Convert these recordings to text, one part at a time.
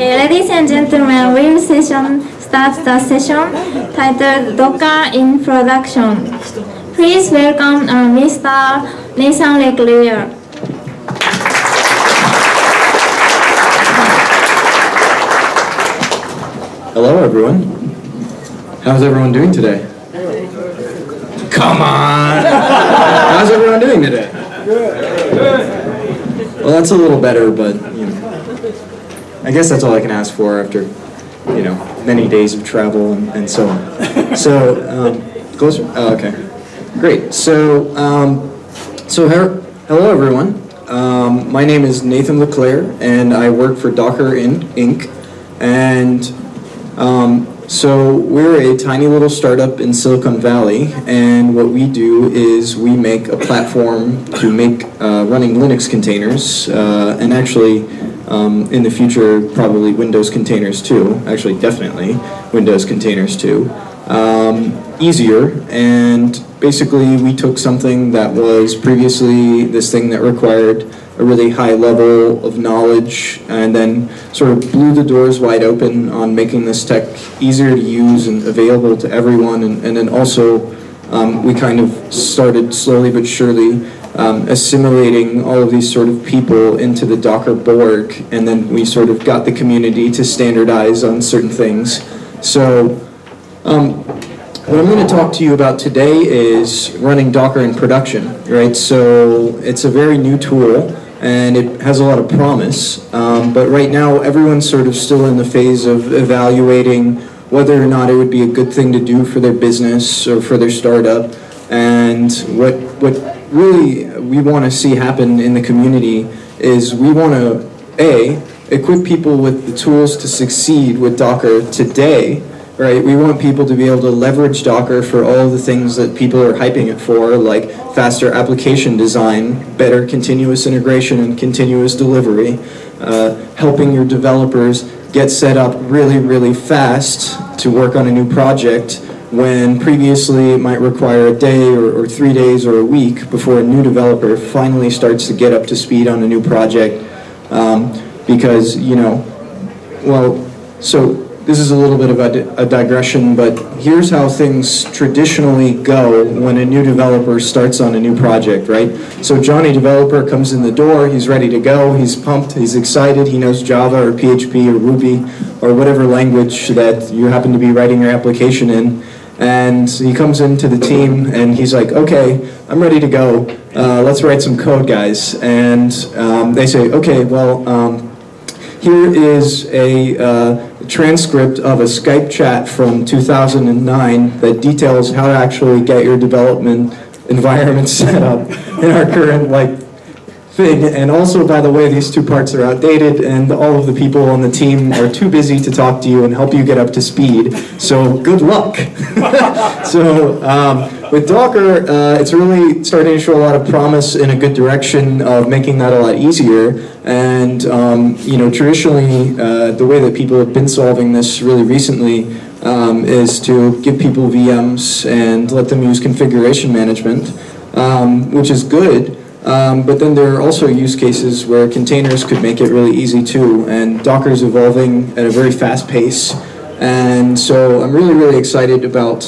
Ladies and gentlemen, we will start the session titled Docker in Production. Please welcome Mr. Nathan Leclerc. Hello everyone. How's everyone doing today? Come on! How's everyone doing today? Well, that's a little better, but I guess that's all I can ask for after, many days of travel and so on. So, closer? Oh, okay. Great. So hello everyone. My name is Nathan Leclerc, and I work for Docker Inc. And so we're a tiny little startup in Silicon Valley, and what we do is we make a platform to make running Linux containers, and actually in the future probably Windows containers too, actually definitely Windows containers too, easier. And basically we took something that was previously this thing that required a really high level of knowledge, and then sort of blew the doors wide open on making this tech easier to use and available to everyone. And then also we kind of started slowly but surely assimilating all of these sort of people into the Docker Borg, and then we sort of got the community to standardize on certain things. So what I'm going to talk to you about today is running Docker in production, right? So it's a very new tool, and it has a lot of promise, but right now everyone's sort of still in the phase of evaluating whether or not it would be a good thing to do for their business or for their startup. And what really we want to see happen in the community is we want to, equip people with the tools to succeed with Docker today, right? We want people to be able to leverage Docker for all of the things that people are hyping it for, like faster application design, better continuous integration and continuous delivery, helping your developers get set up really, really fast to work on a new project, when previously it might require a day or 3 days or a week before a new developer finally starts to get up to speed on a new project. Because, so this is a little bit of a digression, but here's how things traditionally go when a new developer starts on a new project, right? So Johnny developer comes in the door, he's ready to go, he's pumped, he's excited, he knows Java or PHP or Ruby or whatever language that you happen to be writing your application in. And he comes into the team and he's like, okay, I'm ready to go. Let's write some code, guys. And they say, okay, well, here is a transcript of a Skype chat from 2009 that details how to actually get your development environment set up in our current thing. And also, by the way, these two parts are outdated, and all of the people on the team are too busy to talk to you and help you get up to speed. So good luck. So with Docker, it's really starting to show a lot of promise in a good direction of making that a lot easier. And traditionally, the way that people have been solving this really recently is to give people VMs and let them use configuration management, which is good. But then there are also use cases where containers could make it really easy too, and Docker's evolving at a very fast pace. And so I'm really, really excited about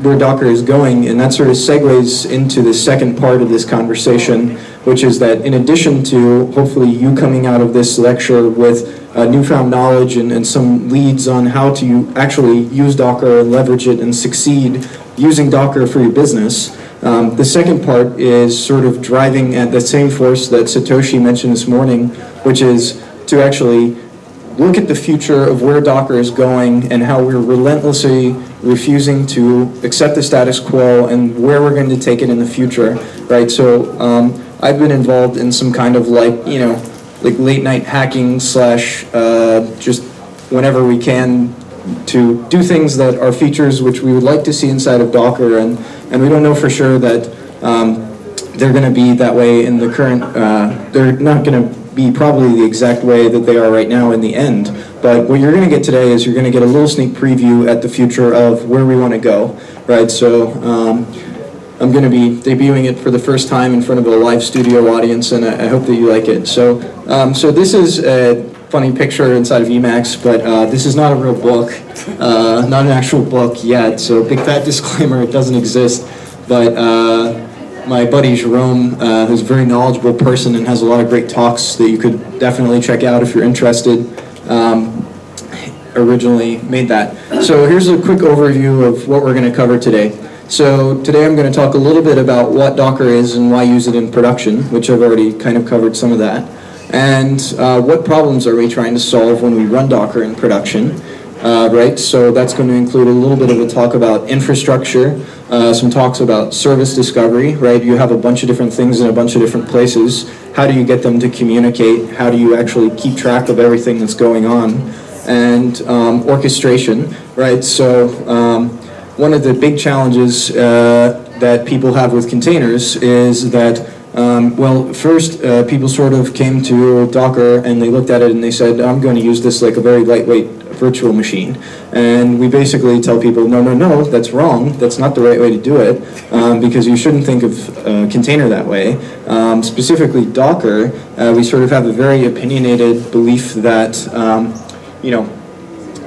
where Docker is going, and that sort of segues into the second part of this conversation, which is that in addition to hopefully you coming out of this lecture with newfound knowledge and some leads on how to actually use Docker and leverage it and succeed using Docker for your business, the second part is sort of driving at the same force that Satoshi mentioned this morning, which is to actually look at the future of where Docker is going and how we're relentlessly refusing to accept the status quo and where we're going to take it in the future, right? So I've been involved in some kind of late night hacking / just whenever we can to do things that are features which we would like to see inside of Docker, and we don't know for sure that they're going to be that way in the current, they're not going to be probably the exact way that they are right now in the end. But what you're going to get today is you're going to get a little sneak preview at the future of where we want to go, right? So I'm going to be debuting it for the first time in front of a live studio audience, and I hope that you like it. So, so this is funny picture inside of Emacs, but this is not a real book, not an actual book yet, so big fat disclaimer, it doesn't exist. But my buddy Jerome, who's a very knowledgeable person and has a lot of great talks that you could definitely check out if you're interested, originally made that. So here's a quick overview of what we're going to cover today. So today I'm going to talk a little bit about what Docker is and why use it in production, which I've already kind of covered some of that. And what problems are we trying to solve when we run Docker in production, right? So that's going to include a little bit of a talk about infrastructure, some talks about service discovery, right? You have a bunch of different things in a bunch of different places. How do you get them to communicate? How do you actually keep track of everything that's going on? And orchestration, right? So one of the big challenges that people have with containers is that, well, first people sort of came to Docker and they looked at it and they said, I'm going to use this like a very lightweight virtual machine. And we basically tell people, no, no, no, that's wrong. That's not the right way to do it, because you shouldn't think of a container that way. Specifically Docker, we sort of have a very opinionated belief that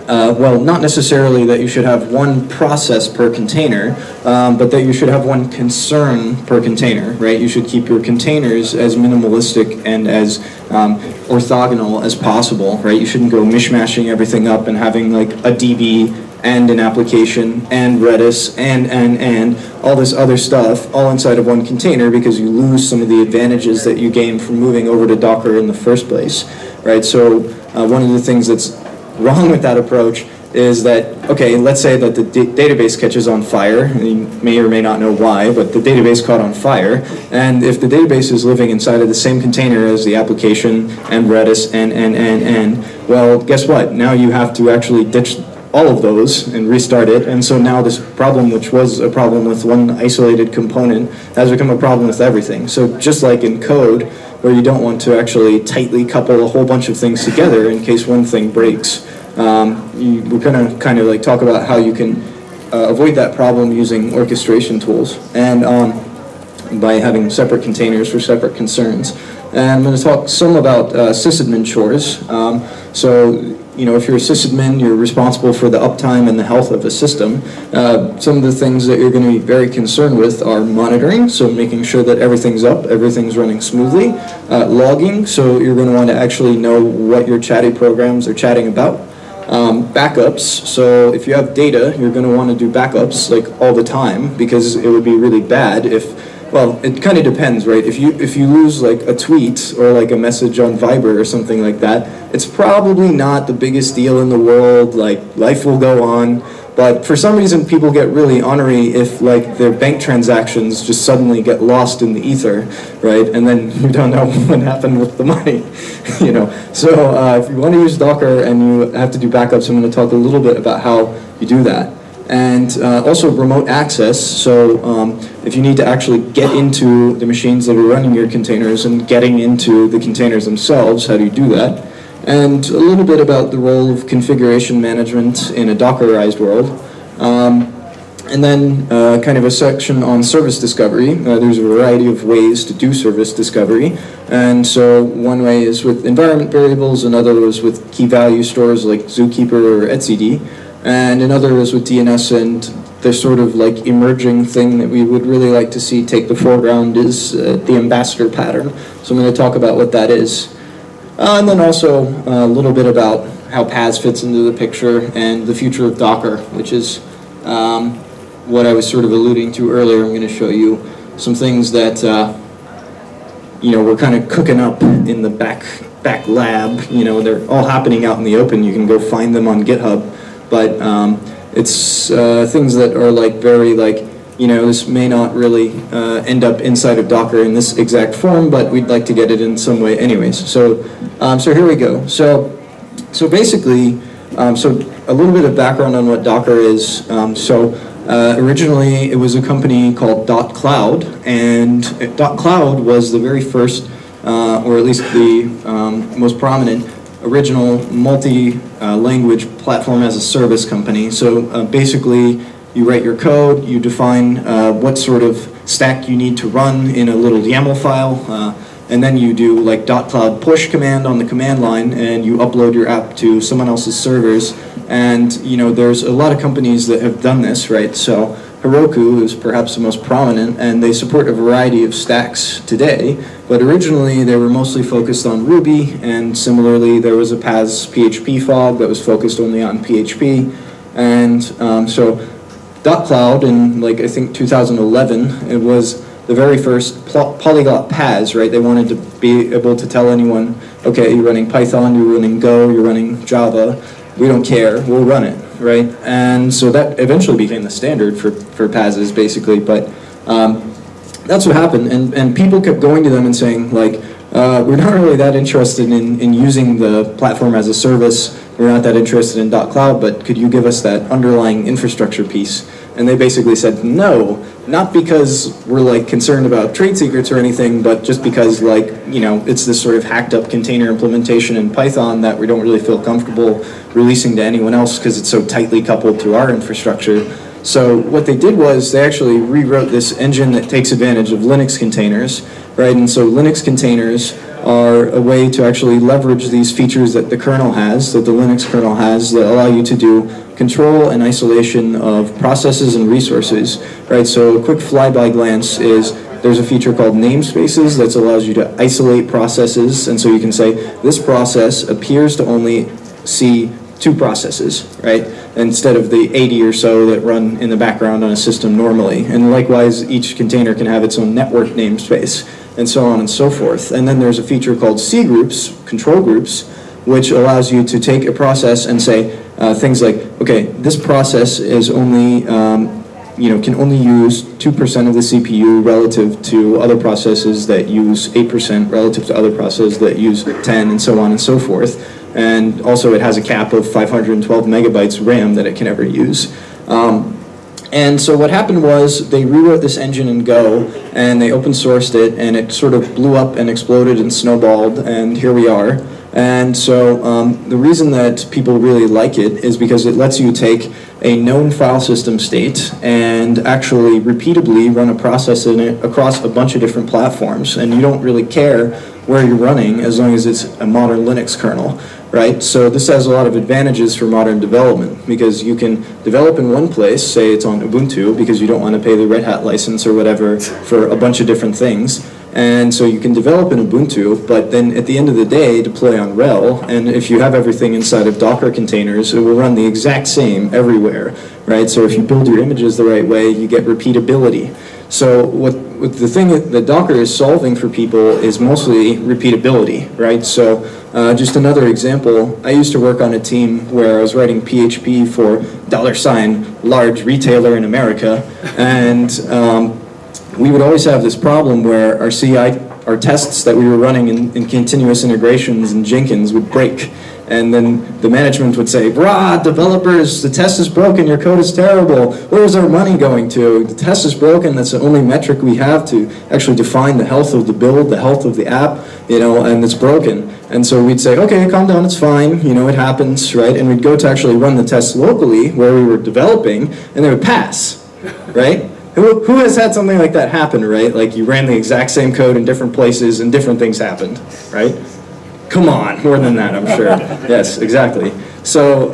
well, not necessarily that you should have one process per container, but that you should have one concern per container, right? You should keep your containers as minimalistic and as orthogonal as possible, right? You shouldn't go mishmashing everything up and having like a DB and an application and Redis and all this other stuff all inside of one container, because you lose some of the advantages that you gain from moving over to Docker in the first place, right? So one of the things that's wrong with that approach is that, okay, let's say that the database catches on fire, and you may or may not know why, but the database caught on fire, and if the database is living inside of the same container as the application and Redis and, well, guess what? Now you have to actually ditch all of those and restart it, and so now this problem, which was a problem with one isolated component, has become a problem with everything. So just like in code, where you don't want to actually tightly couple a whole bunch of things together in case one thing breaks, we're going to kind of like talk about how you can avoid that problem using orchestration tools and by having separate containers for separate concerns. And I'm going to talk some about sysadmin chores. So, you know, if you're a sysadmin, you're responsible for the uptime and the health of a system. Some of the things that you're going to be very concerned with are monitoring, so making sure that everything's up, everything's running smoothly. Logging, so you're going to want to actually know what your chatty programs are chatting about. Backups, so if you have data, you're going to want to do backups like all the time, because it would be really bad if, well, it kind of depends, right? If you lose like a tweet or like a message on Viber or something like that, it's probably not the biggest deal in the world, like life will go on. But for some reason people get really ornery if like their bank transactions just suddenly get lost in the ether, right? And then you don't know what happened with the money, you know. So if you want to use Docker and you have to do backups, I'm going to talk a little bit about how you do that. And also remote access, so if you need to actually get into the machines that are running your containers and getting into the containers themselves, how do you do that? And a little bit about the role of configuration management in a Dockerized world. And then kind of a section on service discovery. There's a variety of ways to do service discovery. And so one way is with environment variables, another is with key value stores like Zookeeper or etcd. And another is with DNS, and the sort of like emerging thing that we would really like to see take the foreground is the ambassador pattern. So I'm going to talk about what that is. And then also a little bit about how PaaS fits into the picture and the future of Docker, which is what I was sort of alluding to earlier. I'm going to show you some things that you know, we're kind of cooking up in the back lab. You know, they're all happening out in the open. You can go find them on GitHub. But it's things that are like very like, you know, this may not really end up inside of Docker in this exact form, but we'd like to get it in some way anyways. So here we go. So basically, so a little bit of background on what Docker is. Originally it was a company called .cloud, and .cloud was the very first, or at least the most prominent, original multi-language platform as a service company. So basically you write your code, you define what sort of stack you need to run in a little YAML file, and then you do like .cloud push command on the command line, and you upload your app to someone else's servers. And there's a lot of companies that have done this, right? So Heroku is perhaps the most prominent, and they support a variety of stacks today, but originally they were mostly focused on Ruby, and similarly there was a PaaS PHP fog that was focused only on PHP. And so .cloud in I think 2011, it was the very first polyglot PaaS, right? They wanted to be able to tell anyone, okay, you're running Python, you're running Go, you're running Java, we don't care, we'll run it, right? And so that eventually became the standard for PaaSes, basically, but that's what happened, and people kept going to them and saying, we're not really that interested in using the platform as a service, we're not that interested in .cloud, but could you give us that underlying infrastructure piece? And they basically said, no, not because we're concerned about trade secrets or anything, but just because it's this sort of hacked up container implementation in Python that we don't really feel comfortable releasing to anyone else because it's so tightly coupled to our infrastructure. So what they did was they actually rewrote this engine that takes advantage of Linux containers, right? And so Linux containers are a way to actually leverage these features that the kernel has, that the Linux kernel has, that allow you to do control and isolation of processes and resources, right? So a quick fly-by glance is there's a feature called namespaces that allows you to isolate processes, and so you can say this process appears to only see 2 processes, right? Instead of the 80 or so that run in the background on a system normally. And likewise, each container can have its own network namespace, and so on and so forth. And then there's a feature called C groups, control groups, which allows you to take a process and say things like, okay, this process is only, can only use 2% of the CPU relative to other processes that use 8% relative to other processes that use 10, and so on and so forth. And also it has a cap of 512 megabytes RAM that it can ever use. And so what happened was they rewrote this engine in Go, and they open sourced it, and it sort of blew up and exploded and snowballed, and here we are. And so the reason that people really like it is because it lets you take a known file system state and actually repeatably run a process in it across a bunch of different platforms, and you don't really care where you're running as long as it's a modern Linux kernel, right? So this has a lot of advantages for modern development because you can develop in one place, say it's on Ubuntu, because you don't want to pay the Red Hat license or whatever for a bunch of different things. And so you can develop in Ubuntu, but then at the end of the day, deploy on RHEL, and if you have everything inside of Docker containers, it will run the exact same everywhere, right? So if you build your images the right way, you get repeatability. So what the thing that Docker is solving for people is mostly repeatability, right? So just another example, I used to work on a team where I was writing PHP for $large retailer in America, and we would always have this problem where our tests that we were running in continuous integrations in Jenkins would break. And then the management would say, "Brah, developers, the test is broken, your code is terrible. Where's our money going to? The test is broken, that's the only metric we have to actually define the health of the build, the health of the app, and it's broken." And so we'd say, okay, calm down, it's fine, it happens, right? And we'd go to actually run the tests locally where we were developing, and they would pass, right? Who has had something like that happen, right? Like you ran the exact same code in different places and different things happened, right? Come on, more than that, I'm sure. Yes, exactly. So,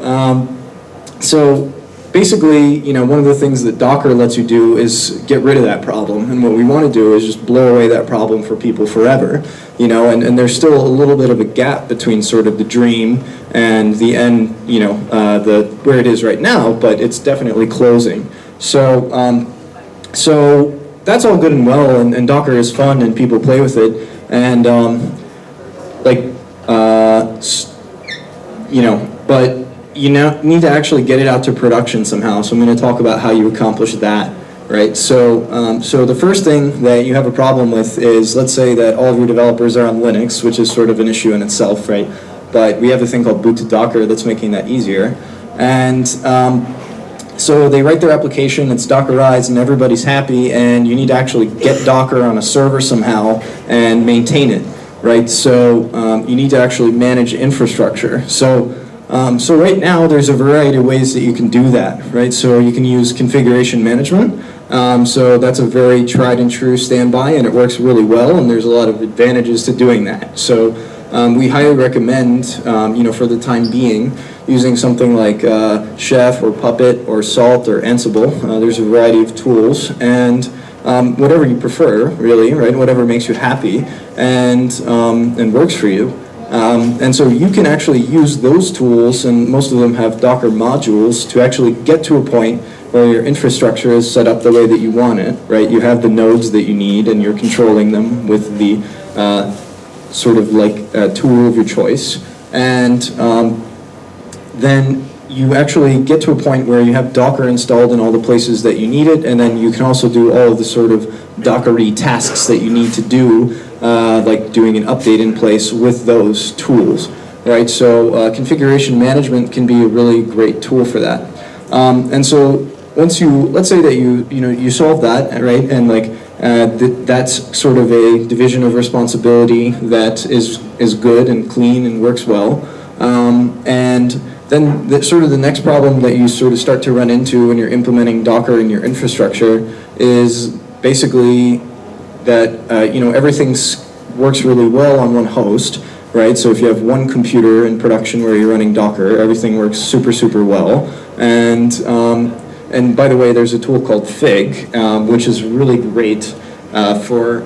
basically, one of the things that Docker lets you do is get rid of that problem. And what we want to do is just blow away that problem for people forever. And there's still a little bit of a gap between sort of the dream and the end, where it is right now, but it's definitely closing. So that's all good and well, and Docker is fun and people play with it. And but you need to actually get it out to production somehow. So I'm going to talk about how you accomplish that, right? So the first thing that you have a problem with is, let's say that all of your developers are on Linux, which is sort of an issue in itself, right? But we have a thing called boot to Docker that's making that easier. And so they write their application, it's Dockerized, and everybody's happy, and you need to actually get Docker on a server somehow and maintain it, right? So you need to actually manage infrastructure. So right now there's a variety of ways that you can do that, right? So you can use configuration management, So that's a very tried and true standby, and it works really well, and there's a lot of advantages to doing that. So we highly recommend, for the time being, using something like Chef or Puppet or Salt or Ansible. There's a variety of tools, and whatever you prefer, really, right? Whatever makes you happy and works for you. And so you can actually use those tools, and most of them have Docker modules, to actually get to a point where your infrastructure is set up the way that you want it, right? You have the nodes that you need, and you're controlling them with the sort of like tool of your choice. And then you actually get to a point where you have Docker installed in all the places that you need it, and then you can also do all of the sort of Docker-y tasks that you need to do, like doing an update in place with those tools, right? So configuration management can be a really great tool for that. And so once let's say that you solve that, right, and like that's sort of a division of responsibility that is good and clean and works well, and then the next problem that you sort of start to run into when you're implementing Docker in your infrastructure is basically that everything works really well on one host, right? So if you have one computer in production where you're running Docker, everything works super, super well. And by the way, there's a tool called Fig, which is really great for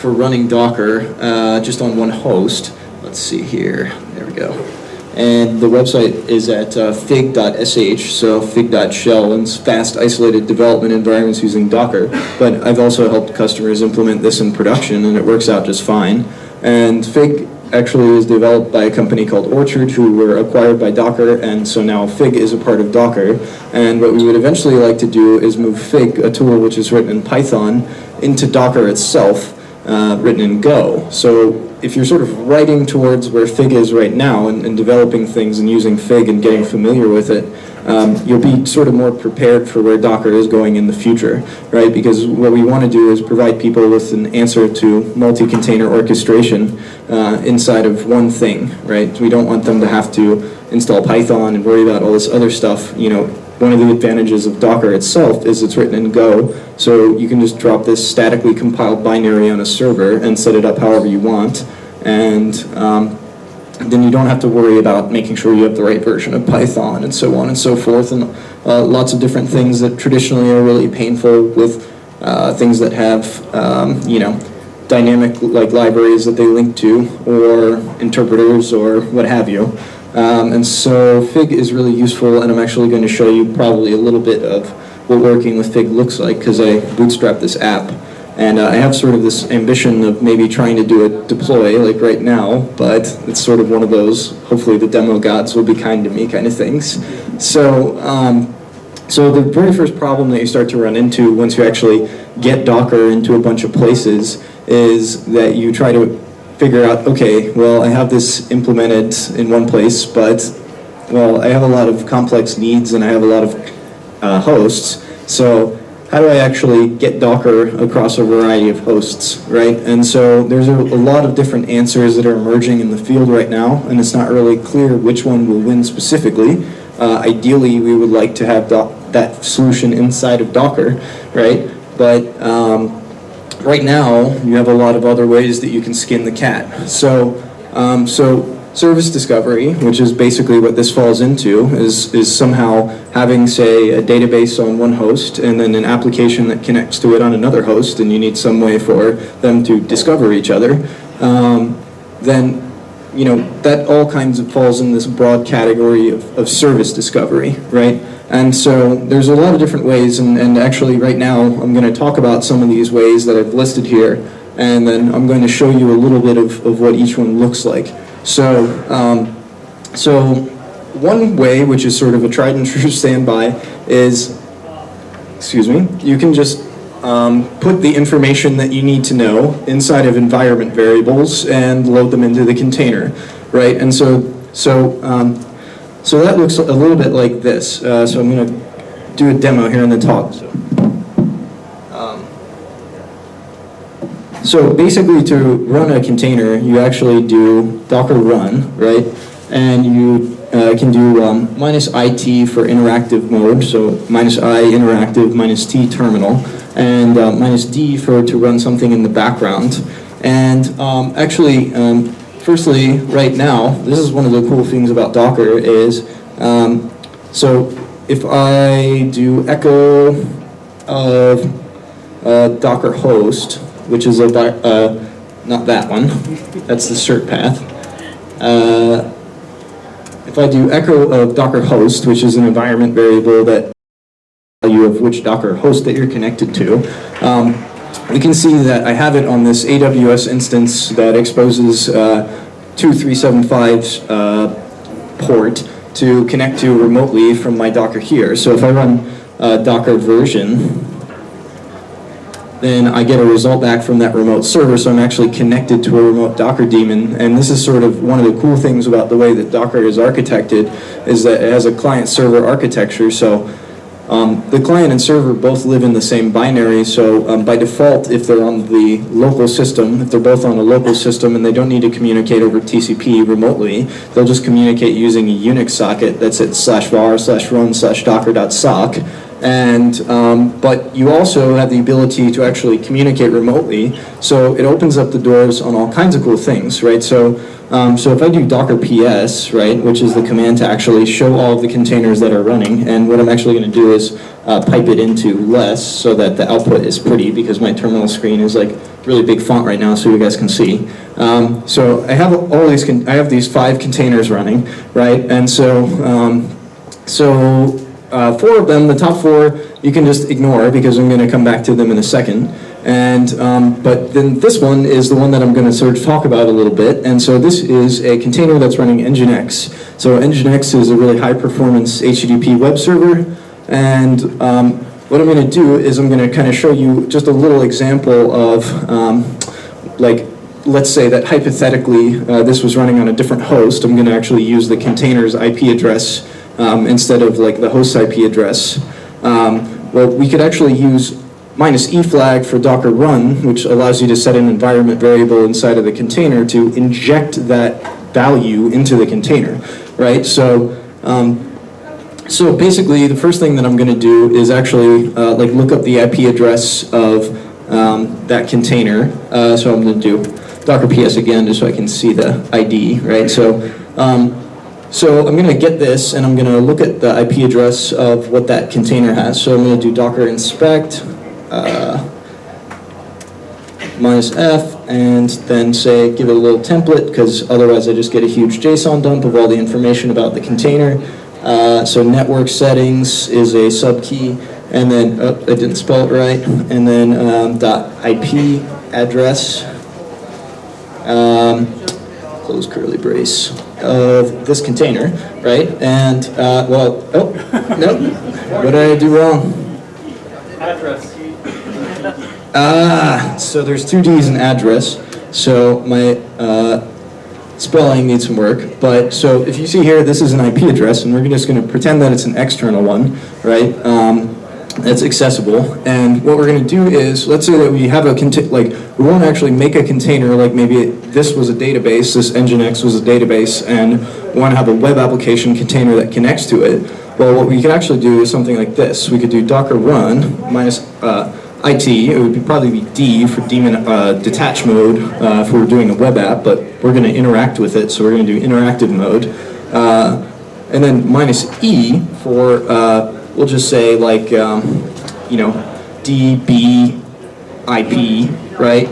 running Docker just on one host. Let's see here. There we go. And the website is at fig.sh, so fig.shell, and it's fast, isolated development environments using Docker. But I've also helped customers implement this in production, and it works out just fine. And Fig actually is developed by a company called Orchard, who were acquired by Docker, and so now Fig is a part of Docker. And what we would eventually like to do is move Fig, a tool which is written in Python, into Docker itself, written in Go. So if you're sort of writing towards where Fig is right now and developing things and using Fig and getting familiar with it, you'll be sort of more prepared for where Docker is going in the future, right? Because what we want to do is provide people with an answer to multi-container orchestration inside of one thing, right? We don't want them to have to install Python and worry about all this other stuff. One of the advantages of Docker itself is it's written in Go, so you can just drop this statically compiled binary on a server and set it up however you want, and then you don't have to worry about making sure you have the right version of Python and so on and so forth, and lots of different things that traditionally are really painful with things that have dynamic like libraries that they link to, or interpreters, or what have you. And so Fig is really useful, and I'm actually going to show you probably a little bit of what working with Fig looks like, because I bootstrapped this app, and I have sort of this ambition of maybe trying to do a deploy like right now, but it's sort of one of those, hopefully the demo gods will be kind to me kind of things. So the very first problem that you start to run into once you actually get Docker into a bunch of places is that you try to figure out, okay, well, I have this implemented in one place, but, well, I have a lot of complex needs and I have a lot of hosts, so how do I actually get Docker across a variety of hosts, right? And so there's a lot of different answers that are emerging in the field right now, and it's not really clear which one will win specifically. Ideally, we would like to have that solution inside of Docker, right? But right now, you have a lot of other ways that you can skin the cat. So service discovery, which is basically what this falls into, is somehow having, say, a database on one host and then an application that connects to it on another host, and you need some way for them to discover each other. Then, that all kinds of falls in this broad category of service discovery, right? And so there's a lot of different ways, and actually right now I'm going to talk about some of these ways that I've listed here, and then I'm going to show you a little bit of what each one looks like. So one way, which is sort of a tried and true standby, is, you can just put the information that you need to know inside of environment variables and load them into the container, right? And so that looks a little bit like this. So I'm going to do a demo here in the talk. So basically, to run a container, you actually do docker run, right? And you can do -IT for interactive mode, so -I interactive, -T terminal, and -D for to run something in the background. And actually, firstly, right now, this is one of the cool things about Docker is, so if I do echo of Docker host, which is not that one, that's the cert path. If I do echo of Docker host, which is an environment variable that value of which Docker host that you're connected to, we can see that I have it on this AWS instance that exposes 2375's port to connect to remotely from my Docker here. So if I run Docker version, then I get a result back from that remote server, so I'm actually connected to a remote Docker daemon. And this is sort of one of the cool things about the way that Docker is architected, is that it has a client-server architecture. So the client and server both live in the same binary, so by default, if they're on the local system, if they're both on a local system and they don't need to communicate over TCP remotely, they'll just communicate using a Unix socket that's at /var/run/docker.sock. And but you also have the ability to actually communicate remotely, so it opens up the doors on all kinds of cool things, right? So if I do docker ps, right, which is the command to actually show all of the containers that are running, and what I'm actually going to do is pipe it into less so that the output is pretty, because my terminal screen is like really big font right now, so you guys can see. So I have all these. I have these 5 containers running, right, and so 4 of them, the top 4, you can just ignore because I'm going to come back to them in a second. And but then this one is the one that I'm going to sort of talk about a little bit. And so this is a container that's running Nginx. So Nginx is a really high-performance HTTP web server. And what I'm going to do is I'm going to kind of show you just a little example of like, let's say that hypothetically this was running on a different host. I'm going to actually use the container's IP address instead of like the host IP address. Well, we could actually use -E flag for Docker run, which allows you to set an environment variable inside of the container to inject that value into the container, right? So, so basically, the first thing that I'm going to do is actually like look up the IP address of that container. So I'm going to do Docker PS again, just so I can see the ID, right? So I'm going to get this, and I'm going to look at the IP address of what that container has. So I'm going to do docker inspect -F, and then say, give it a little template, because otherwise I just get a huge JSON dump of all the information about the container. So network settings is a subkey, and then, oh, I didn't spell it right, and then .IP address, close curly brace, of this container, right? And, well, oh, no, what did I do wrong? Address. So there's 2 D's in address, so my spelling needs some work. But so if you see here, this is an IP address, and we're just going to pretend that it's an external one, right? That's accessible. And what we're going to do is, let's say that we have a like we won't actually make a container, like maybe this was a database, this Nginx was a database, and we want to have a web application container that connects to it. Well, what we could actually do is something like this. We could do docker run -IT. It would probably be D for daemon detach mode if we were doing a web app, but we're going to interact with it, so we're going to do interactive mode. And then -E for, we'll just say like, you know, DB IP, right?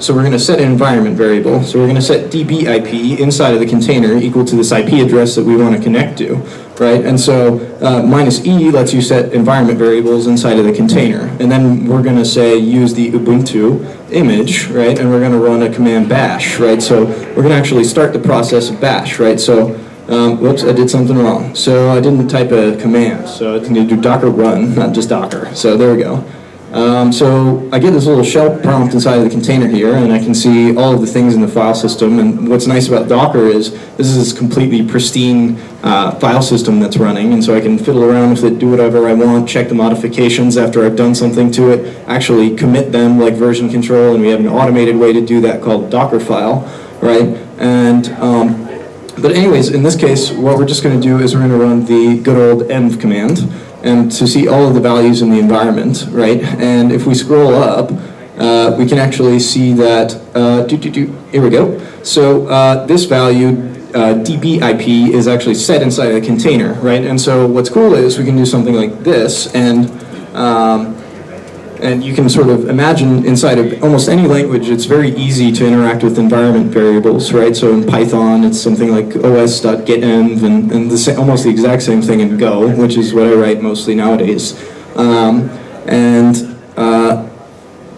So we're going to set an environment variable. So we're going to set DB IP inside of the container equal to this IP address that we want to connect to, right? And so -E lets you set environment variables inside of the container. And then we're going to say use the Ubuntu image, right? And we're going to run a command bash, right? So we're going to actually start the process of bash, right? So whoops, I did something wrong. So I didn't type a command. So it's going to do docker run, not just docker. So there we go. So I get this little shell prompt inside of the container here, and I can see all of the things in the file system. And what's nice about Docker is this is this completely pristine file system that's running, and so I can fiddle around with it, do whatever I want, check the modifications after I've done something to it, actually commit them like version control, and we have an automated way to do that called Dockerfile, right? And But anyways, in this case, what we're just going to do is we're going to run the good old env command, and to see all of the values in the environment, right? And if we scroll up, we can actually see that, here we go. So this value, db IP, is actually set inside a container, right? And so what's cool is we can do something like this, and you can sort of imagine inside of almost any language, it's very easy to interact with environment variables, right? So in Python, it's something like os.getenv, and almost the exact same thing in Go, which is what I write mostly nowadays.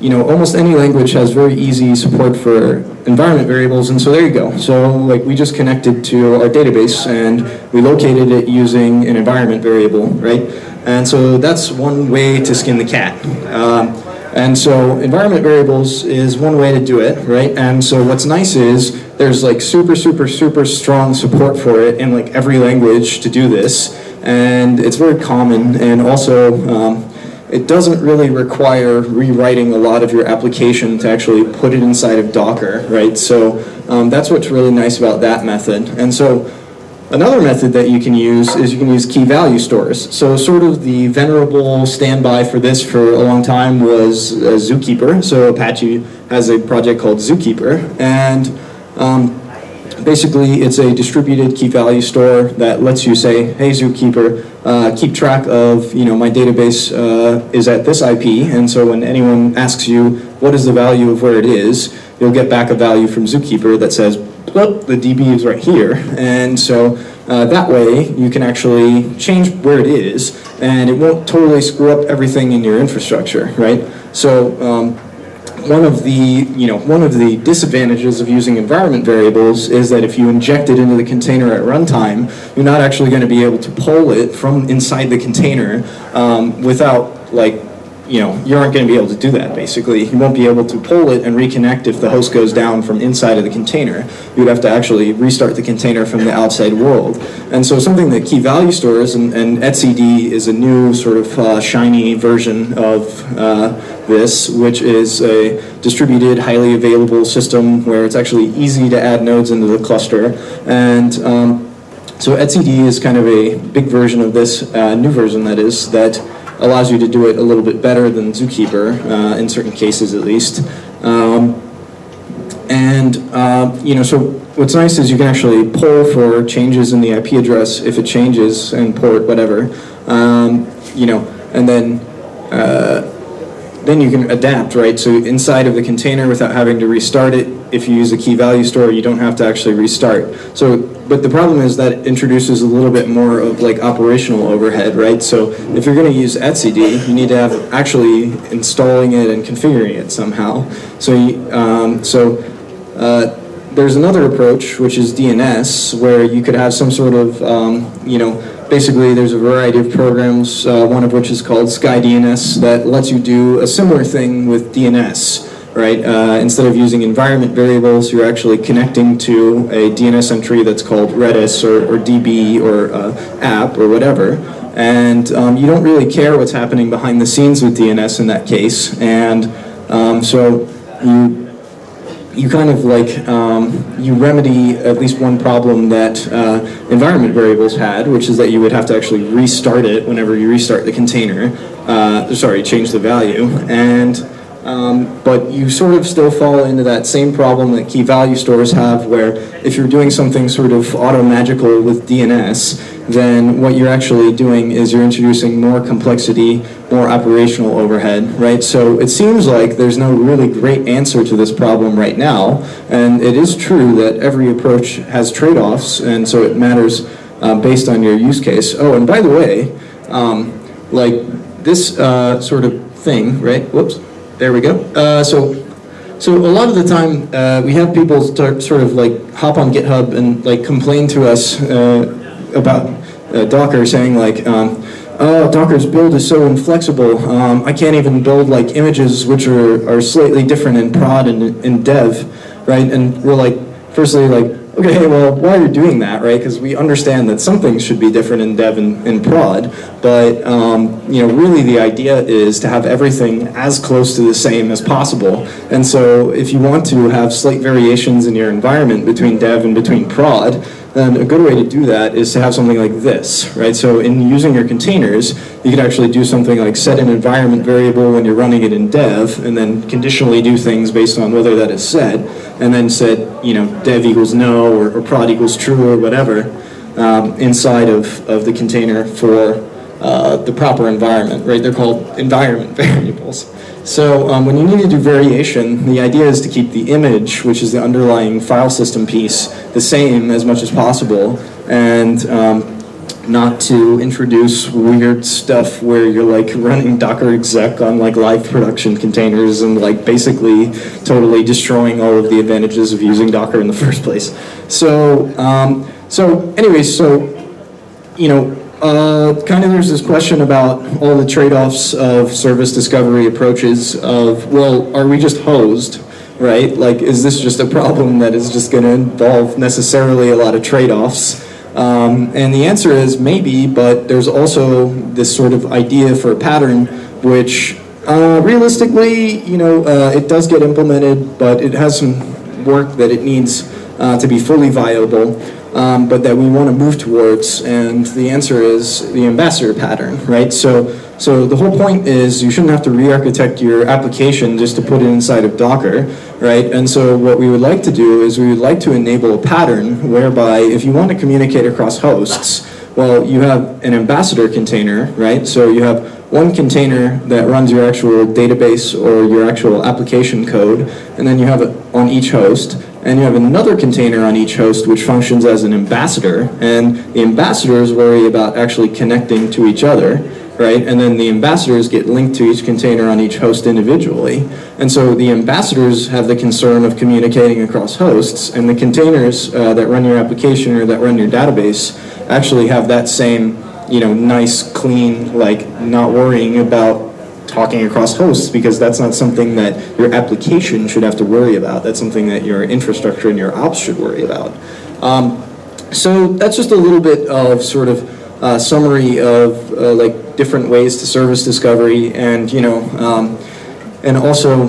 You know, almost any language has very easy support for environment variables, and so there you go. So like we just connected to our database and we located it using an environment variable, right? And so that's one way to skin the cat. And so environment variables is one way to do it, right? And so what's nice is there's like super strong support for it in like every language to do this, and it's very common, and also it doesn't really require rewriting a lot of your application to actually put it inside of Docker, right? So that's what's really nice about that method. And so another method that you can use is you can use key value stores. So sort of the venerable standby for this for a long time was Zookeeper. So Apache has a project called Zookeeper, and basically it's a distributed key value store that lets you say, hey Zookeeper, keep track of, you know, my database is at this IP, and so when anyone asks you what is the value of where it is, you'll get back a value from Zookeeper that says, well, the DB is right here, and so that way you can actually change where it is, and it won't totally screw up everything in your infrastructure, right? So one of the disadvantages of using environment variables is that if you inject it into the container at runtime, you're not actually going to be able to pull it from inside the container without, like, you know, you aren't going to be able to do that, basically. You won't be able to pull it and reconnect if the host goes down from inside of the container. You'd have to actually restart the container from the outside world. And so something that key value stores, and etcd is a new sort of shiny version of this, which is a distributed, highly available system where it's actually easy to add nodes into the cluster. And so etcd is kind of a big version of this, new version that is, that allows you to do it a little bit better than Zookeeper, in certain cases at least. You know, so what's nice is you can actually pull for changes in the IP address if it changes, and port, whatever. You know, and then you can adapt, right? So inside of the container without having to restart it, if you use a key value store, you don't have to actually restart. So, but the problem is that it introduces a little bit more of like operational overhead, right? So if you're going to use etcd, you need to have actually installing it and configuring it somehow. So, there's another approach, which is DNS, where you could have some sort of, you know, basically there's a variety of programs, one of which is called SkyDNS, that lets you do a similar thing with DNS, right? Instead of using environment variables, you're actually connecting to a DNS entry that's called Redis or DB or app or whatever. And you don't really care what's happening behind the scenes with DNS in that case. And so you kind of like, you remedy at least one problem that environment variables had, which is that you would have to actually restart it whenever you restart the container, change the value, and but you sort of still fall into that same problem that key value stores have, where if you're doing something sort of auto-magical with DNS, then what you're actually doing is you're introducing more complexity, more operational overhead, right? So it seems like there's no really great answer to this problem right now, and it is true that every approach has trade-offs, and so it matters based on your use case. Oh, and by the way, like this sort of thing, right? Whoops. There we go. So a lot of the time we have people sort of like hop on GitHub and like complain to us about Docker, saying like, oh, Docker's build is so inflexible. I can't even build like images which are slightly different in prod and in dev, right? And we're like, firstly, like, Okay, well, while you're doing that, right, because we understand that some things should be different in dev and prod, but, really the idea is to have everything as close to the same as possible. And so if you want to have slight variations in your environment between dev and between prod, then a good way to do that is to have something like this, right? So in using your containers, you could actually do something like set an environment variable when you're running it in dev, and then conditionally do things based on whether that is set, and then set, dev equals no, or prod equals true, or whatever, inside of the container for the proper environment, right? They're called environment variables. So when you need to do variation, the idea is to keep the image, which is the underlying file system piece, the same as much as possible, and not to introduce weird stuff where you're like running Docker exec on like live production containers and like basically totally destroying all of the advantages of using Docker in the first place. So, kind of there's this question about all the trade-offs of service discovery approaches of, well, are we just hosed, right? Like, is this just a problem that is just going to involve necessarily a lot of trade-offs? And the answer is maybe, but there's also this sort of idea for a pattern which realistically, it does get implemented, but it has some work that it needs to be fully viable. But that we want to move towards, and the answer is the ambassador pattern, right? So the whole point is you shouldn't have to re-architect your application just to put it inside of Docker, right? And so what we would like to do is we would like to enable a pattern whereby if you want to communicate across hosts, well, you have an ambassador container, right? So you have one container that runs your actual database or your actual application code, and then you have it on each host. And you have another container on each host which functions as an ambassador, and the ambassadors worry about actually connecting to each other, right? And then the ambassadors get linked to each container on each host individually. And so the ambassadors have the concern of communicating across hosts, and the containers that run your application or that run your database actually have that same, nice, clean, like not worrying about talking across hosts, because that's not something that your application should have to worry about. That's something that your infrastructure and your ops should worry about. So that's just a little bit of sort of summary of like different ways to service discovery, and and also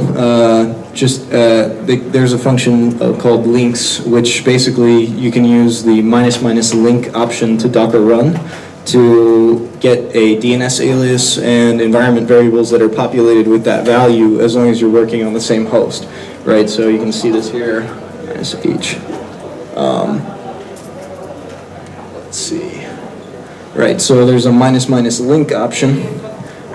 there's a function called links, which basically you can use the -- link option to Docker run to get a DNS alias and environment variables that are populated with that value as long as you're working on the same host, right? So you can see this here, -h. Let's see. Right, so there's a -- link option,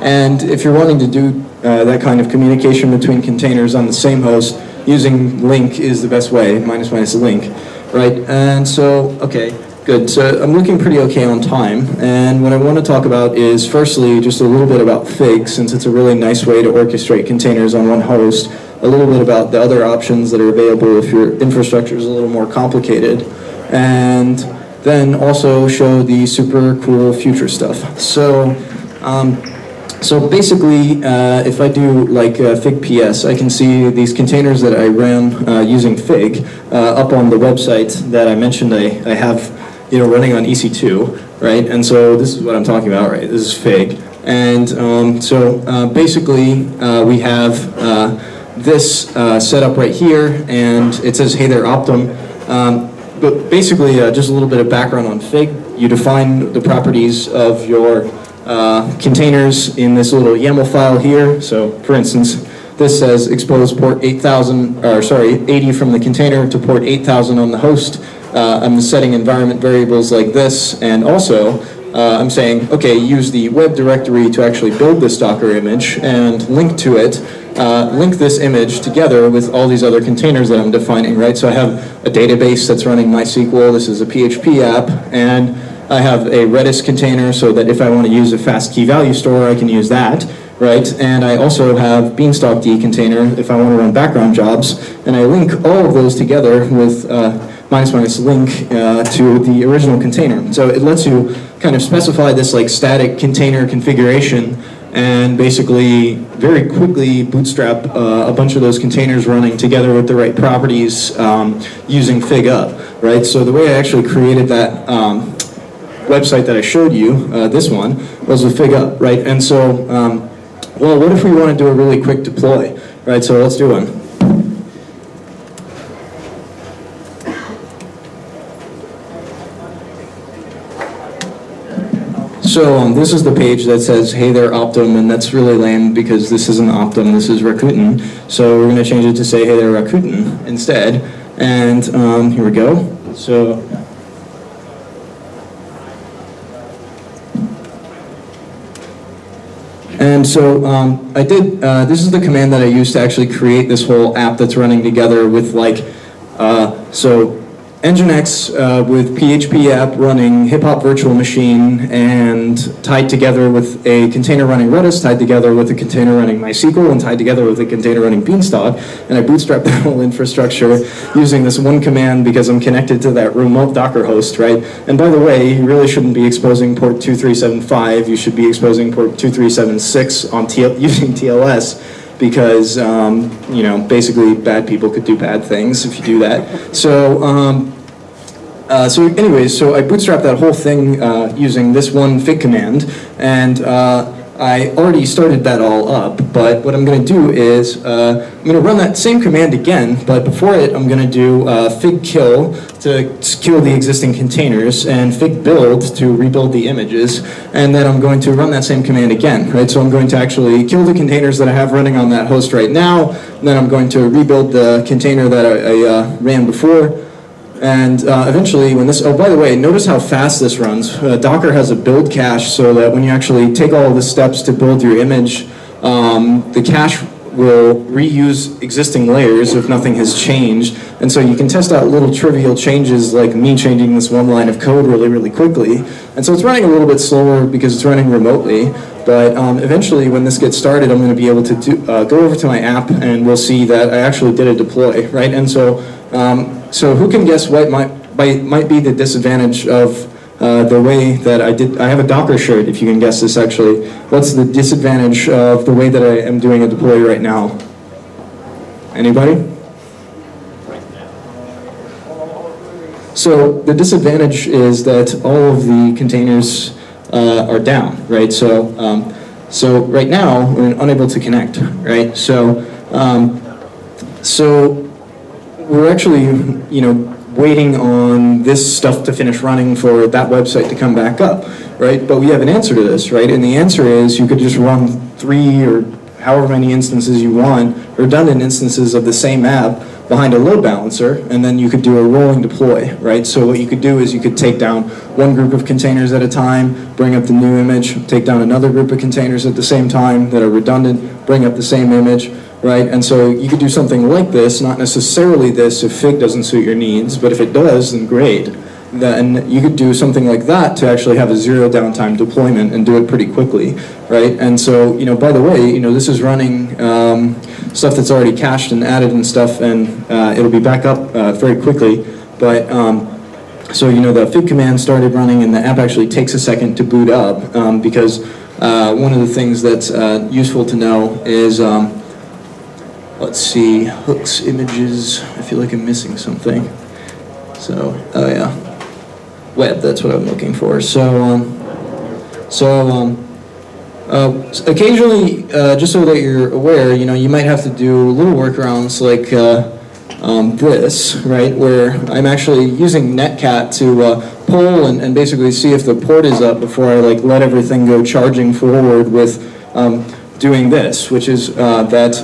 and if you're wanting to do that kind of communication between containers on the same host, using link is the best way, -- link, right? And so, okay. Good, so I'm looking pretty okay on time, and what I want to talk about is firstly just a little bit about Fig, since it's a really nice way to orchestrate containers on one host, a little bit about the other options that are available if your infrastructure is a little more complicated, and then also show the super cool future stuff. So basically, if I do like Fig PS, I can see these containers that I ran using Fig up on the website that I mentioned I have running on EC2, right? And so this is what I'm talking about, right? This is Fig. And basically, we have this set up right here, and it says, hey there, Optum. But basically, just a little bit of background on Fig. You define the properties of your containers in this little YAML file here. So, for instance, this says expose port 80 from the container to port 8000 on the host. I'm setting environment variables like this, and also I'm saying, okay, use the web directory to actually build this Docker image and link to it, link this image together with all these other containers that I'm defining, right? So I have a database that's running MySQL, this is a PHP app, and I have a Redis container so that if I want to use a fast key value store, I can use that, right? And I also have beanstalk D container if I want to run background jobs, and I link all of those together with -- link to the original container. So it lets you kind of specify this like static container configuration, and basically very quickly bootstrap a bunch of those containers running together with the right properties using FigUp, right? So the way I actually created that website that I showed you, this one, was with FigUp, right? And so, well, what if we want to do a really quick deploy, right? So let's do one. So this is the page that says, hey there Optum, and that's really lame because this isn't Optum, this is Rakuten. So we're going to change it to say, hey there Rakuten instead. And here we go. So I did, this is the command that I used to actually create this whole app that's running together with like, so Nginx with PHP app running hip hop virtual machine and tied together with a container running Redis, tied together with a container running MySQL, and tied together with a container running Beanstalk. And I bootstrapped that whole infrastructure using this one command because I'm connected to that remote Docker host, right? And by the way, you really shouldn't be exposing port 2375. You should be exposing port 2376 on using TLS. Because, you know, basically bad people could do bad things if you do that. So, anyways, so I bootstrapped that whole thing using this one fig command, and I already started that all up, but what I'm going to do is I'm going to run that same command again, but before it I'm going to do fig kill to kill the existing containers and fig build to rebuild the images, and then I'm going to run that same command again, right? So I'm going to actually kill the containers that I have running on that host right now, and then I'm going to rebuild the container that I ran before. And eventually, when this, oh, by the way, notice how fast this runs. Docker has a build cache so that when you actually take all of the steps to build your image, the cache will reuse existing layers if nothing has changed. And so you can test out little trivial changes like me changing this one line of code really, really quickly. And so it's running a little bit slower because it's running remotely. But eventually, when this gets started, I'm going to be able to go over to my app and we'll see that I actually did a deploy, right? And so, so who can guess what might be the disadvantage of the way that I have a Docker shirt, if you can guess this actually. What's the disadvantage of the way that I am doing a deploy right now? Anybody? So the disadvantage is that all of the containers are down, right? So, so right now we're unable to connect, right? So, so we're actually, you know, waiting on this stuff to finish running for that website to come back up, right? But we have an answer to this, right? And the answer is you could just run 3 or however many instances you want, redundant instances of the same app behind a load balancer, and then you could do a rolling deploy, right? So what you could do is you could take down one group of containers at a time, bring up the new image, take down another group of containers at the same time that are redundant, bring up the same image, right? And so you could do something like this, not necessarily this if Fig doesn't suit your needs, but if it does, then great. Then you could do something like that to actually have a zero downtime deployment and do it pretty quickly, right? And so, you know, by the way, you know, this is running stuff that's already cached and added and stuff, and it'll be back up very quickly. But so, you know, the Fig command started running, and the app actually takes a second to boot up because one of the things that's useful to know is, let's see, hooks, images. I feel like I'm missing something. So, oh yeah, web, that's what I'm looking for. So, occasionally, just so that you're aware, you know, you might have to do little workarounds like this, right, where I'm actually using netcat to pull and basically see if the port is up before I like let everything go charging forward with doing this, which is that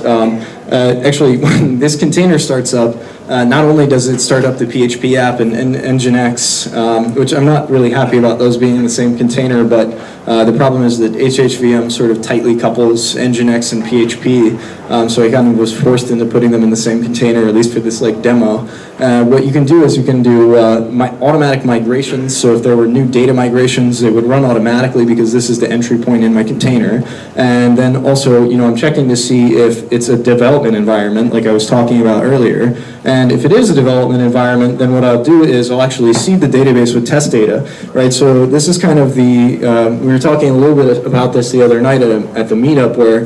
actually when this container starts up, not only does it start up the PHP app and Nginx, which I'm not really happy about those being in the same container, but the problem is that HHVM sort of tightly couples Nginx and PHP, so I kind of was forced into putting them in the same container, at least for this like demo. What you can do is you can do automatic migrations. So if there were new data migrations, it would run automatically because this is the entry point in my container. And then also, I'm checking to see if it's a development environment, like I was talking about earlier. And if it is a development environment, then what I'll do is I'll actually seed the database with test data, right? So this is kind of we were talking a little bit about this the other night at the meetup, where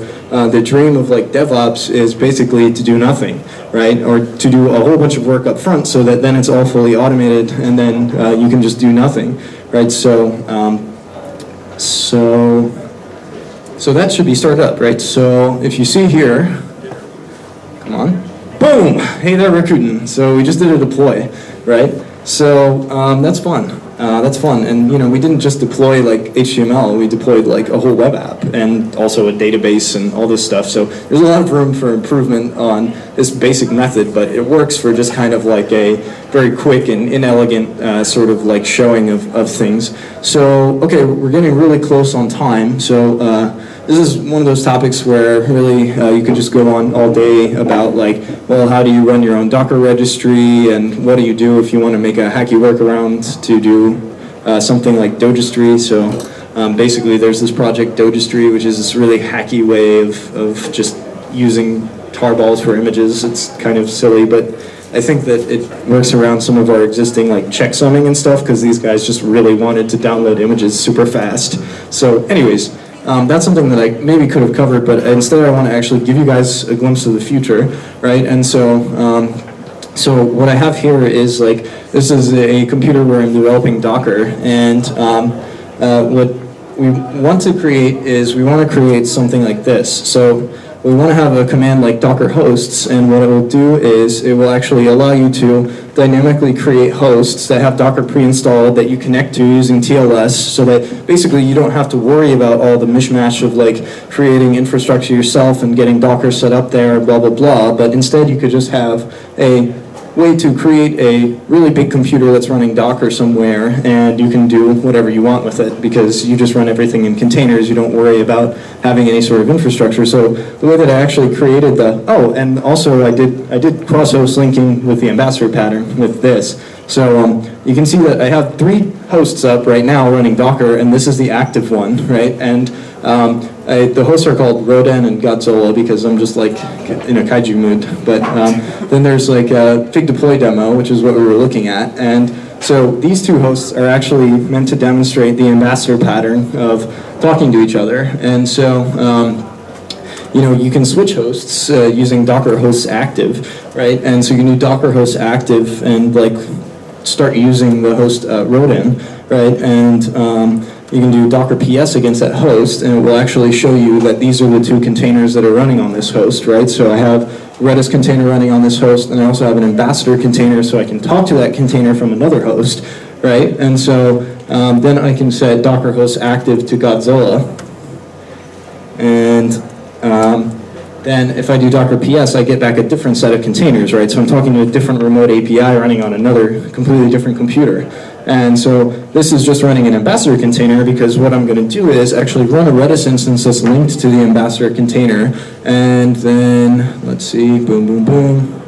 the dream of like DevOps is basically to do nothing, right? Or to do a whole bunch of work up front so that then it's all fully automated and then you can just do nothing, right? So that should be started up, right? So if you see here, come on, boom! Hey there, Rakuten. So we just did a deploy, right? So that's fun. That's fun, and we didn't just deploy like HTML, we deployed like a whole web app and also a database and all this stuff. So there's a lot of room for improvement on this basic method, but it works for just kind of like a very quick and inelegant sort of like showing of things. So, okay, we're getting really close on time. So this is one of those topics where really you could just go on all day about like, well, how do you run your own Docker registry, and what do you do if you want to make a hacky workaround to do something like Dogistry. So basically there's this project Dogistry, which is this really hacky way of just using tarballs for images. It's kind of silly, but I think that it works around some of our existing like checksumming and stuff, because these guys just really wanted to download images super fast. So anyways, that's something that I maybe could have covered, but instead I want to actually give you guys a glimpse of the future, right? And so so what I have here is like, this is a computer where I'm developing Docker, and what we want to create is we want to create something like this. So we want to have a command like docker hosts, and what it will do is it will actually allow you to dynamically create hosts that have Docker pre-installed that you connect to using TLS, so that basically you don't have to worry about all the mishmash of like creating infrastructure yourself and getting Docker set up there, blah, blah, blah, but instead you could just have a way to create a really big computer that's running Docker somewhere, and you can do whatever you want with it because you just run everything in containers. You don't worry about having any sort of infrastructure. So the way that I actually created and also I did cross-host linking with the ambassador pattern with this. So you can see that I have 3 hosts up right now running Docker, and this is the active one, right? And the hosts are called Rakuten and Godzilla because I'm just like in a kaiju mood. But then there's like a Fig deploy demo, which is what we were looking at. And so these 2 hosts are actually meant to demonstrate the ambassador pattern of talking to each other. And so you can switch hosts using Docker hosts active, right? And so you can do Docker hosts active and like start using the host Rakuten, right? And you can do Docker PS against that host, and it will actually show you that these are the 2 containers that are running on this host, right? So I have Redis container running on this host, and I also have an ambassador container, so I can talk to that container from another host, right? And so then I can set Docker host active to Godzilla, and then if I do Docker PS, I get back a different set of containers, right? So I'm talking to a different remote API running on another completely different computer. And so this is just running an ambassador container, because what I'm going to do is actually run a Redis instance that's linked to the ambassador container, and then, let's see, boom, boom, boom.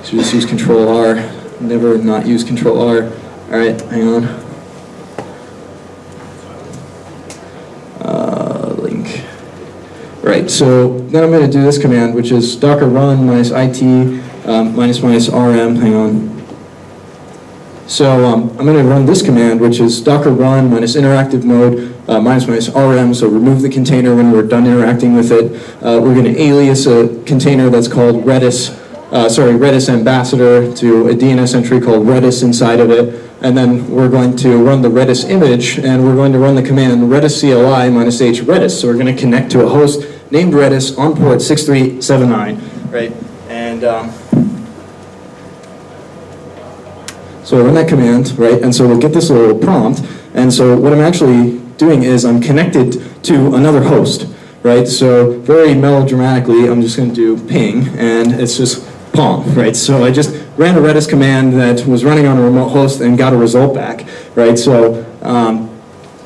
So just use Control R, never not use Control R. All right, hang on. Link. Right, so then I'm going to do this command, which is docker run -it -rm, hang on. So I'm going to run this command, which is docker run -interactive mode -rm, so remove the container when we're done interacting with it. We're going to alias a container that's called Redis ambassador to a DNS entry called Redis inside of it, and then we're going to run the Redis image, and we're going to run the command redis CLI -h Redis. So we're going to connect to a host named Redis on port 6379, right? And so I run that command, right? And so we'll get this little prompt. And so what I'm actually doing is I'm connected to another host, right? So very melodramatically, I'm just going to do ping, and it's just pong, right? So I just ran a Redis command that was running on a remote host and got a result back, right? So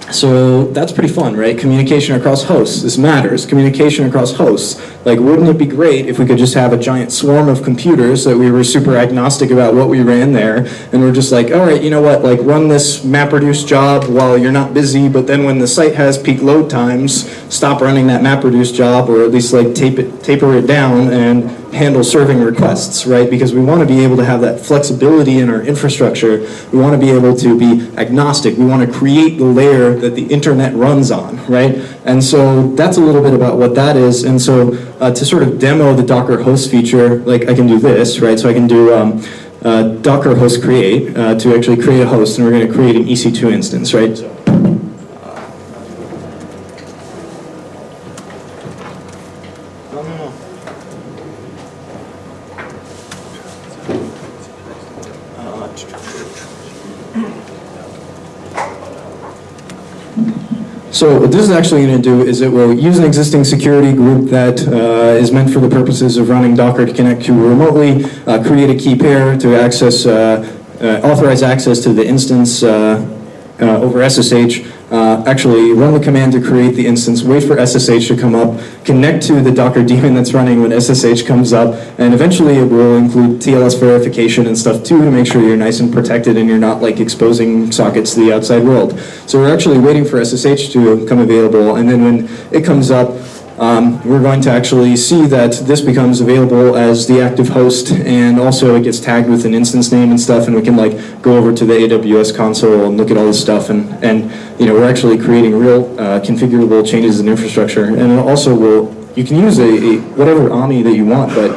So that's pretty fun, right? Communication across hosts. This matters. Communication across hosts. Like, wouldn't it be great if we could just have a giant swarm of computers that we were super agnostic about what we ran there, and we're just like, all right, you know what, like run this MapReduce job while you're not busy, but then when the site has peak load times, stop running that MapReduce job, or at least like taper it down and handle serving requests, right? Because we want to be able to have that flexibility in our infrastructure. We want to be able to be agnostic. We want to create the layer that the internet runs on, right? And so that's a little bit about what that is. And so to sort of demo the Docker host feature, like I can do this, right? So I can do Docker host create to actually create a host, and we're going to create an EC2 instance, right? So what this is actually going to do is it will use an existing security group that is meant for the purposes of running Docker to connect to remotely, create a key pair to access, authorize access to the instance over SSH, actually run the command to create the instance, wait for SSH to come up, connect to the Docker daemon that's running when SSH comes up, and eventually it will include TLS verification and stuff too to make sure you're nice and protected and you're not like exposing sockets to the outside world. So we're actually waiting for SSH to come available, and then when it comes up, we're going to actually see that this becomes available as the active host, and also it gets tagged with an instance name and stuff, and we can like go over to the AWS console and look at all this stuff, and you know, we're actually creating real configurable changes in infrastructure. And it also will, you can use a whatever AMI that you want, but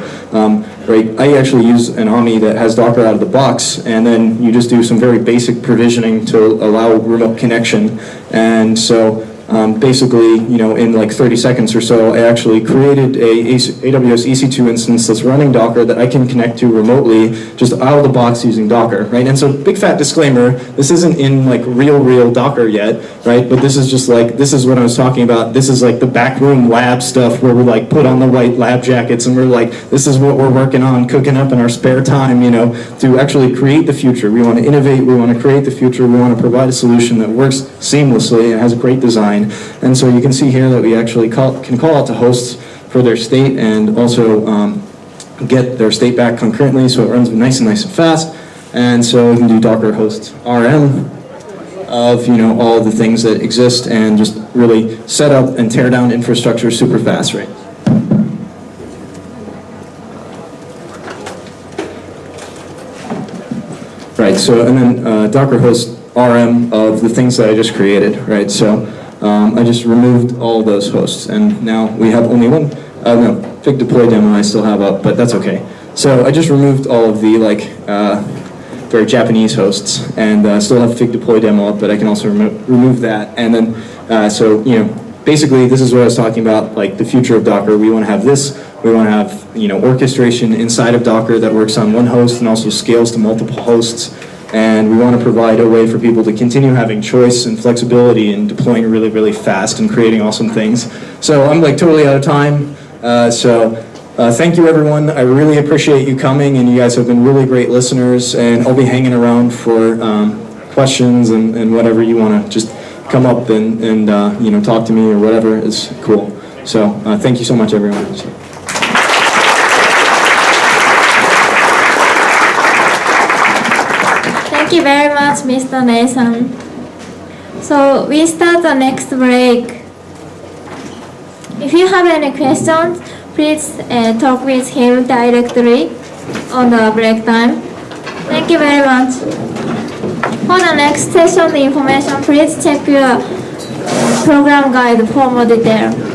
right, I actually use an AMI that has Docker out of the box, and then you just do some very basic provisioning to allow remote connection. And so basically, you know, in like 30 seconds or so, I actually created a AWS EC2 instance that's running Docker that I can connect to remotely, just out of the box using Docker, right? And so, big fat disclaimer, this isn't in like real Docker yet, right? But this is just like, this is what I was talking about. This is like the backroom lab stuff where we like put on the white lab jackets and we're like, this is what we're working on, cooking up in our spare time, you know, to actually create the future. We want to innovate, we want to create the future, we want to provide a solution that works seamlessly and has a great design. And so you can see here that we actually can call out to hosts for their state and also get their state back concurrently, so it runs nice and fast. And so we can do Docker host RM of, you know, all the things that exist and just really set up and tear down infrastructure super fast, right? Right, so and then Docker host RM of the things that I just created, right? So I just removed all those hosts, and now we have only one. No, Fig deploy demo I still have up, but that's okay. So I just removed all of the like very Japanese hosts, and still have Fig deploy demo up, but I can also remove that. And then so you know, basically this is what I was talking about, like the future of Docker. We want to have this. We want to have, you know, orchestration inside of Docker that works on one host and also scales to multiple hosts. And we want to provide a way for people to continue having choice and flexibility and deploying really fast and creating awesome things. So I'm like totally out of time. Thank you everyone. I really appreciate you coming, and you guys have been really great listeners, and I'll be hanging around for questions and whatever you want to just come up and you know, talk to me or whatever is cool. So thank you so much everyone. So. Thank you very much, Mr. Nathan. So we start the next break. If you have any questions, please talk with him directly on the break time. Thank you very much. For the next session information, please check your program guide for more detail.